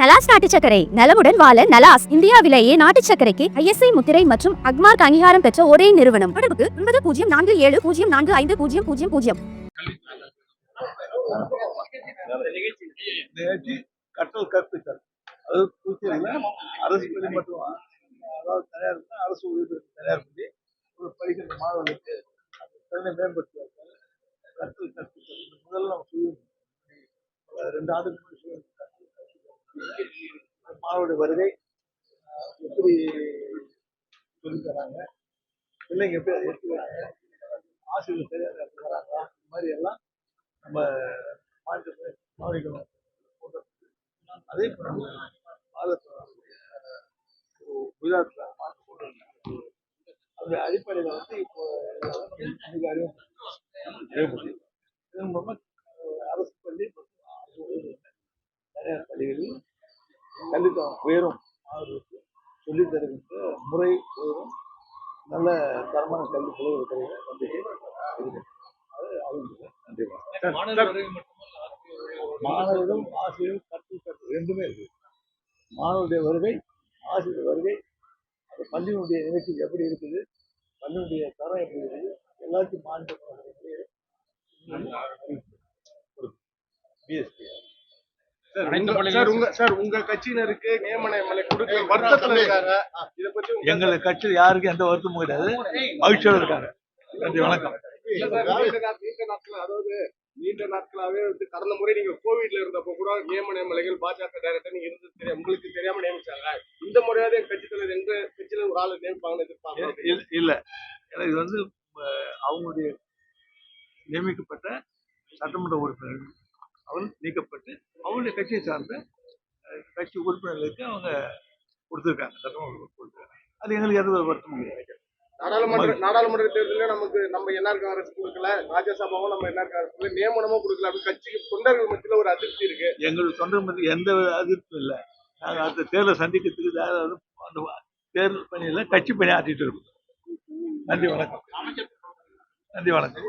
நலாஸ் நாட்டு சர்க்கரை நலமுடன் வாழ நலாஸ் இந்தியாவிலேயே நாட்டு சர்க்கரைக்கு ISI முத்திரை மற்றும் அக்மார்க் அங்கீகாரம் பெற்ற ஒரே நிறுவனம். தொடர்புக்கு 9047045000. கற்றல் கற்பித்தல் அது புதுச்சேரியில் அரசு பள்ளி மற்றும் அதாவது தனியார் அரசு உதவி தனியார் பள்ளி ஒரு படிக்கின்ற மாணவர்களுக்கு திறனை மேம்படுத்துவார்கள். கற்றல் கற்பித்தல் முதல்ல நம்ம செய்யணும். 2 ஆண்டுக்கு மாணவருடைய வருகை எப்படி சொல்லி தராங்க, பிள்ளைங்க எப்படி அதை எடுத்துக்கிறாங்க, ஆசிரியர் சரியாக எடுத்துக்கிறாங்க, இந்த மாதிரி எல்லாம் நம்ம மாநிலத்தில் கவனிக்கணும். அதே போல குஜராத்தில் அந்த அடிப்படையில் இப்போ மிக அறிமுகம் இதன் மூலமாக அரசு பள்ளி மற்றும் தனியார் பள்ளிகளில் கல்வித்தரம் உயரும் மாணவர்களுக்கு சொல்லித் தருகின்ற முறை உயரும் நல்ல தரமான கல்வி பிள்ளைகள் நன்றி. மாணவர்களும் ஆசிரியரும் கற்று ரெண்டுமே இருக்கு. மாணவருடைய வருகை, ஆசிரியர் வருகை, அந்த பள்ளியினுடைய நிகழ்ச்சி எப்படி இருக்குது, பள்ளியினுடைய தரம் எப்படி இருக்குது, எல்லாத்தையும் மாநில உங்க கட்சியினருக்கு நியமனங்களை கொடுக்க வருத்தத்துல இருக்காங்க. இத பத்தி எங்களுக்கு கட்சியில் யாருக்கும் எந்த வருத்தமும் கிடையாது, மகிழ்ச்சியோடு இருக்காங்க. நன்றி, வணக்கம். அதாவது நீண்ட நாட்களாவே கடந்த முறை நீங்க கோவிட்ல இருந்தப்போ கூட நியமனங்கள் பாஜக டைரக்டர் நீங்க இருந்து தெரியும், உங்களுக்கு தெரியாம நியமிச்சாங்க. இந்த முறையாவது எங்க கட்சி தலைவர் எங்க கட்சியில ஒரு ஆளு நியமிப்பாங்கன்னு எதிர்பார்க்க இல்ல. ஏன்னா இது அவங்களுடைய நியமிக்கப்பட்ட சட்டமன்ற உறுப்பினர்கள் அவர் நீக்கப்பட்டு அவங்களுடைய கட்சியை சார்ந்த கட்சி உறுப்பினர்களுக்கு அவங்க கொடுத்துருக்காங்க, சட்டமன்ற கொடுத்துருக்காங்க. அது எங்களுக்கு எந்த வருத்தமும் கிடையாது. நாடாளுமன்ற தேர்தலில் நம்ம என்ஆர் காங்கிரஸ் கொடுக்கல, ராஜ்யசபாவும் நம்ம என்ஆர் காங்கிரஸ் நியமனமும் கொடுக்கல. அப்படி கட்சிக்கு தொண்டர்கள் மத்தியில ஒரு அதிருப்தி இருக்கு. எங்களுக்கு தொண்டர்கள் மத்தியில் எந்த அதிருப்தியும் இல்லை. நாங்கள் அந்த தேர்தலை சந்திக்கிறதுக்கு அந்த தேர்தல் பணியில் கட்சி பணி ஆற்றிட்டு இருக்கோம். நன்றி, வணக்கம். நன்றி, வணக்கம்.